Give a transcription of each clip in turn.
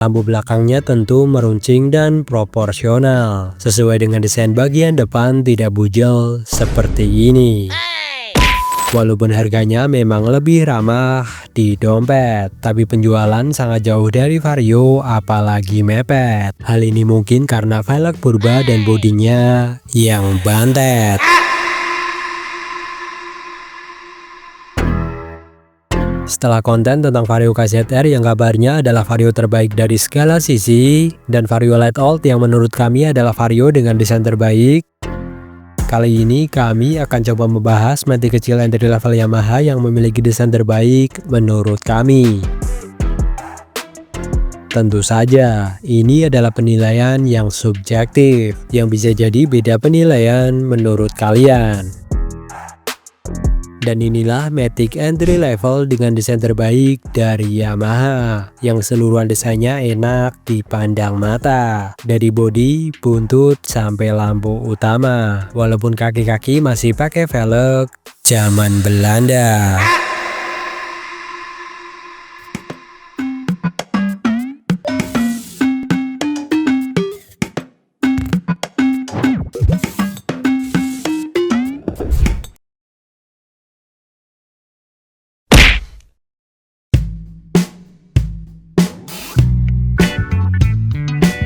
Lampu belakangnya tentu meruncing dan proporsional, sesuai dengan desain bagian depan tidak bujel seperti ini. Walaupun harganya memang lebih ramah di dompet, tapi penjualan sangat jauh dari Vario apalagi mepet. Hal ini mungkin karena velg purba dan bodinya yang bantet. Setelah konten tentang Vario KZR yang kabarnya adalah Vario terbaik dari segala sisi, dan Vario Light Old yang menurut kami adalah Vario dengan desain terbaik, kali ini kami akan coba membahas matic kecil entry level Yamaha yang memiliki desain terbaik menurut kami. Tentu saja, ini adalah penilaian yang subjektif, yang bisa jadi beda penilaian menurut kalian. Dan inilah matic entry level dengan desain terbaik dari Yamaha, yang seluruhan desainnya enak dipandang mata. Dari bodi, buntut, sampai lampu utama. Walaupun kaki-kaki masih pakai velg zaman Belanda.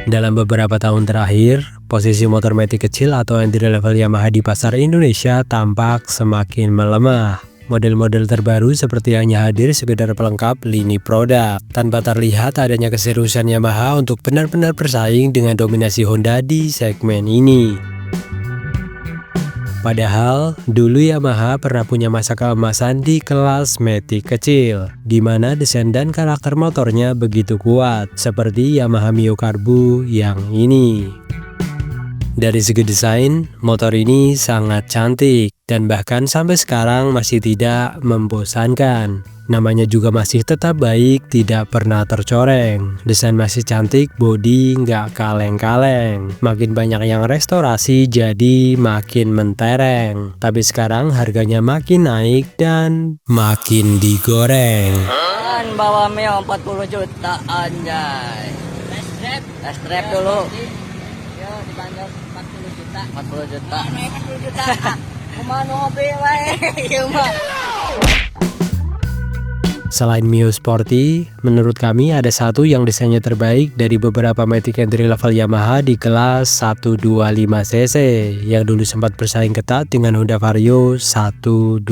Dalam beberapa tahun terakhir, posisi motor matic kecil atau entry level Yamaha di pasar Indonesia tampak semakin melemah. Model-model terbaru seperti hanya hadir sekedar pelengkap lini produk, tanpa terlihat adanya keseriusan Yamaha untuk benar-benar bersaing dengan dominasi Honda di segmen ini. Padahal, dulu Yamaha pernah punya masa keemasan di kelas matic kecil, di mana desain dan karakter motornya begitu kuat, seperti Yamaha Mio Karbu yang ini. Dari segi desain, motor ini sangat cantik, dan bahkan sampai sekarang masih tidak membosankan. Namanya juga masih tetap baik, tidak pernah tercoreng. Desain masih cantik, bodi nggak kaleng-kaleng. Makin banyak yang restorasi jadi makin mentereng. Tapi sekarang harganya makin naik dan makin digoreng. Bawa Mio 40 juta anjay. Test drive dulu. Yo dibanjol 40 juta. 40 juta. 40 juta. Kumaha ngopi wae. Ieu mah. Selain Mio Sporty, menurut kami ada satu yang desainnya terbaik dari beberapa matic entry level Yamaha di kelas 125cc yang dulu sempat bersaing ketat dengan Honda Vario 125,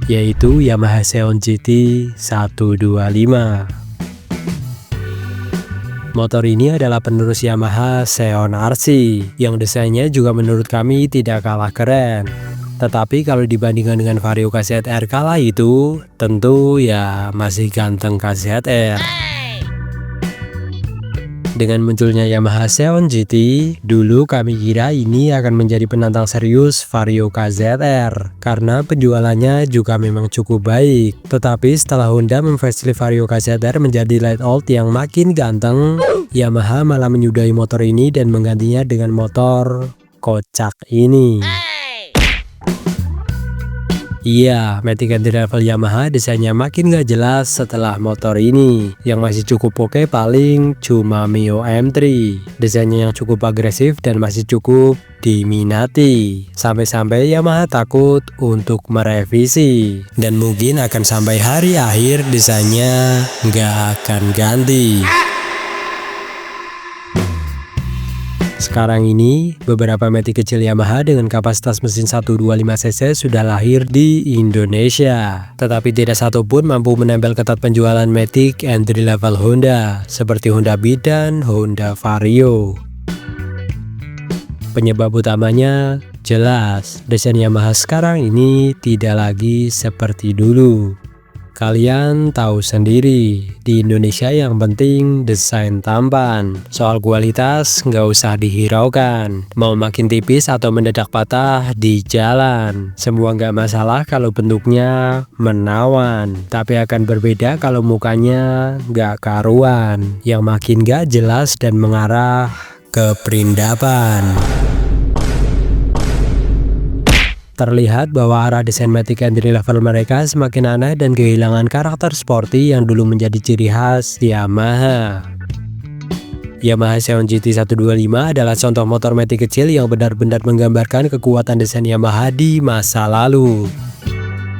yaitu Yamaha Xeon GT 125. Motor ini adalah penerus Yamaha Xeon RC yang desainnya juga menurut kami tidak kalah keren. Tetapi kalau dibandingkan dengan Vario KZR kala itu, tentu ya masih ganteng KZR. Dengan munculnya Yamaha Xeon GT, dulu kami kira ini akan menjadi penantang serius Vario KZR, karena penjualannya juga memang cukup baik. Tetapi setelah Honda memfacelift Vario KZR menjadi light old yang makin ganteng, Yamaha malah menyudahi motor ini dan menggantinya dengan motor kocak ini. Iya, matic entry level Yamaha desainnya makin gak jelas setelah motor ini. Yang masih cukup oke paling cuma Mio M3. Desainnya yang cukup agresif dan masih cukup diminati. Sampai-sampai Yamaha takut untuk merevisi. Dan mungkin akan sampai hari akhir desainnya gak akan ganti. Sekarang ini, beberapa matic kecil Yamaha dengan kapasitas mesin 125cc sudah lahir di Indonesia. Tetapi tidak satupun mampu menempel ketat penjualan matic entry level Honda, seperti Honda Beat dan Honda Vario. Penyebab utamanya jelas, desain Yamaha sekarang ini tidak lagi seperti dulu. Kalian tahu sendiri, di Indonesia yang penting desain tampan. Soal kualitas nggak usah dihiraukan. Mau makin tipis atau mendadak patah di jalan, semua nggak masalah kalau bentuknya menawan. Tapi akan berbeda kalau mukanya nggak karuan, yang makin nggak jelas dan mengarah ke perindapan. Terlihat bahwa arah desain Matic entry level mereka semakin aneh dan kehilangan karakter sporty yang dulu menjadi ciri khas Yamaha. Yamaha Xeon GT 125 adalah contoh motor Matic kecil yang benar-benar menggambarkan kekuatan desain Yamaha di masa lalu.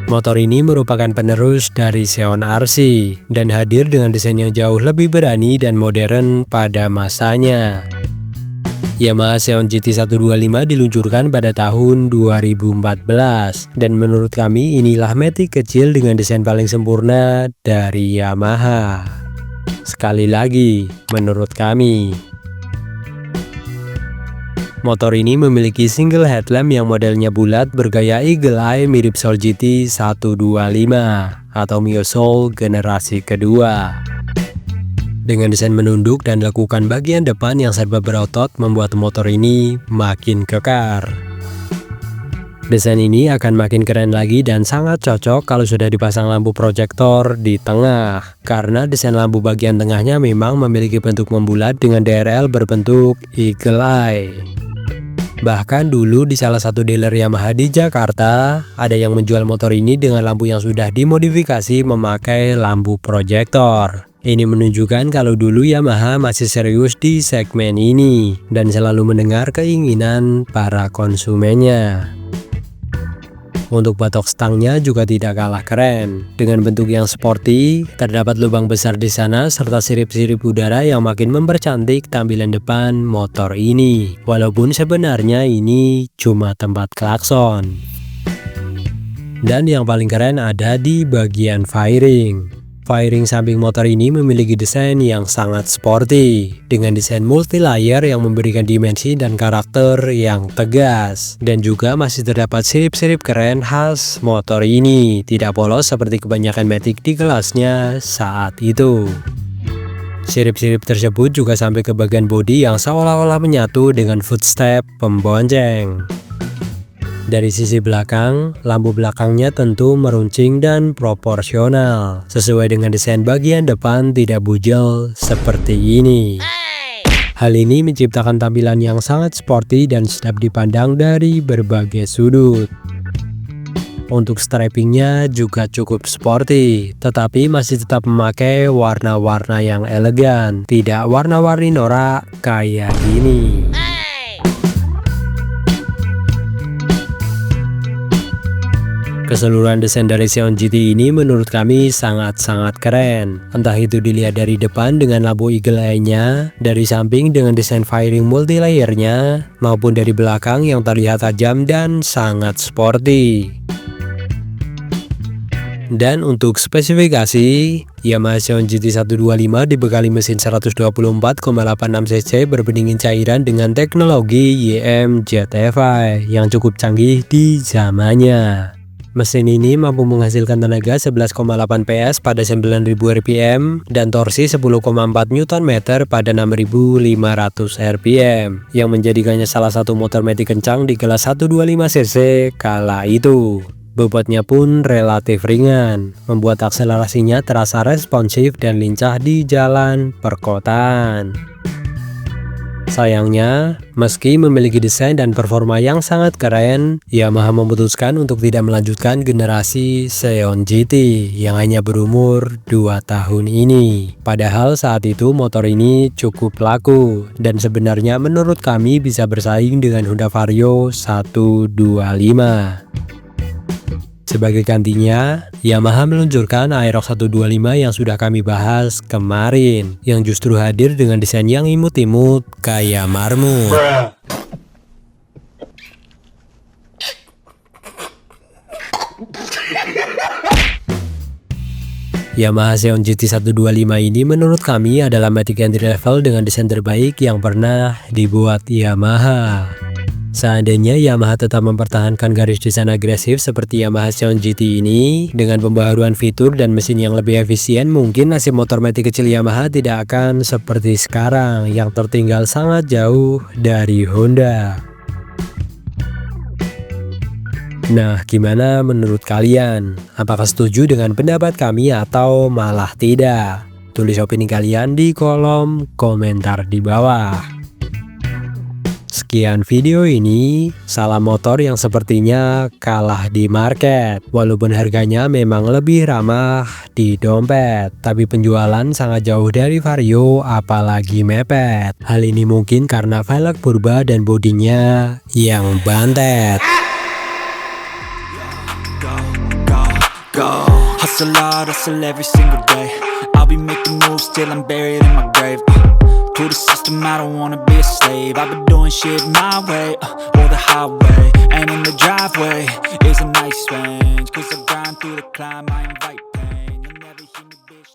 Motor ini merupakan penerus dari Xeon RC dan hadir dengan desain yang jauh lebih berani dan modern pada masanya. Yamaha Xeon GT 125 diluncurkan pada tahun 2014 dan menurut kami inilah Matic kecil dengan desain paling sempurna dari Yamaha. Sekali lagi, menurut kami. Motor ini memiliki single headlamp yang modelnya bulat bergaya Eagle Eye mirip Soul GT 125 atau Mio Soul generasi kedua. Dengan desain menunduk dan lekukan bagian depan yang serba berotot membuat motor ini makin kekar. Desain ini akan makin keren lagi dan sangat cocok kalau sudah dipasang lampu proyektor di tengah, karena desain lampu bagian tengahnya memang memiliki bentuk membulat dengan DRL berbentuk Eagle Eye. Bahkan dulu di salah satu dealer Yamaha di Jakarta, ada yang menjual motor ini dengan lampu yang sudah dimodifikasi memakai lampu proyektor. Ini menunjukkan kalau dulu Yamaha masih serius di segmen ini dan selalu mendengar keinginan para konsumennya. Untuk batok stangnya juga tidak kalah keren. Dengan bentuk yang sporty, terdapat lubang besar di sana serta sirip-sirip udara yang makin mempercantik tampilan depan motor ini. Walaupun sebenarnya ini cuma tempat klakson. Dan yang paling keren ada di bagian fairing. Fairing samping motor ini memiliki desain yang sangat sporty, dengan desain multi-layer yang memberikan dimensi dan karakter yang tegas. Dan juga masih terdapat sirip-sirip keren khas motor ini, tidak polos seperti kebanyakan Matic di kelasnya saat itu. Sirip-sirip tersebut juga sampai ke bagian bodi yang seolah-olah menyatu dengan footstep pembonceng. Dari sisi belakang, lampu belakangnya tentu meruncing dan proporsional, sesuai dengan desain bagian depan tidak bujel seperti ini. Hal ini menciptakan tampilan yang sangat sporty dan sedap dipandang dari berbagai sudut. Untuk stripingnya juga cukup sporty, tetapi masih tetap memakai warna-warna yang elegan, tidak warna-warni norak kayak gini. Keseluruhan desain dari Xeon GT ini menurut kami sangat-sangat keren. Entah itu dilihat dari depan dengan lampu Eagle Eye-nya, dari samping dengan desain fairing multi-layer-nya, maupun dari belakang yang terlihat tajam dan sangat sporty. Dan untuk spesifikasi, Yamaha Xeon GT 125 dibekali mesin 124,86 cc berpendingin cairan dengan teknologi YM ZFI yang cukup canggih di zamannya. Mesin ini mampu menghasilkan tenaga 11,8 PS pada 9.000 rpm dan torsi 10,4 Nm pada 6.500 rpm yang menjadikannya salah satu motor Matic kencang di kelas 125cc kala itu. Bobotnya pun relatif ringan, membuat akselerasinya terasa responsif dan lincah di jalan perkotaan. Sayangnya, meski memiliki desain dan performa yang sangat keren, Yamaha memutuskan untuk tidak melanjutkan generasi Xeon GT yang hanya berumur 2 tahun ini. Padahal saat itu motor ini cukup laku dan sebenarnya menurut kami bisa bersaing dengan Honda Vario 125. Sebagai gantinya, Yamaha meluncurkan Aerox 125 yang sudah kami bahas kemarin, yang justru hadir dengan desain yang imut-imut kayak marmut. Yamaha Xeon GT 125 ini menurut kami adalah Matic entry level dengan desain terbaik yang pernah dibuat Yamaha. Seandainya Yamaha tetap mempertahankan garis desain agresif seperti Yamaha Xeon GT ini dengan pembaharuan fitur dan mesin yang lebih efisien, mungkin nasib motor Matic kecil Yamaha tidak akan seperti sekarang yang tertinggal sangat jauh dari Honda. Nah, gimana menurut kalian? Apakah setuju dengan pendapat kami atau malah tidak? Tulis opini kalian di kolom komentar di bawah. Sekian video ini, salah motor yang sepertinya kalah di market. Walaupun harganya memang lebih ramah di dompet, tapi penjualan sangat jauh dari Vario apalagi mepet. Hal ini mungkin karena velg purba dan bodinya yang bantet. Go. Hustle hard, hustle every single day. I'll be making moves till I'm buried in my grave. To the system, I don't wanna be a slave. I've been doing shit my way, or the highway. And in the driveway is a nice range. Cause I grind through the climb, I invite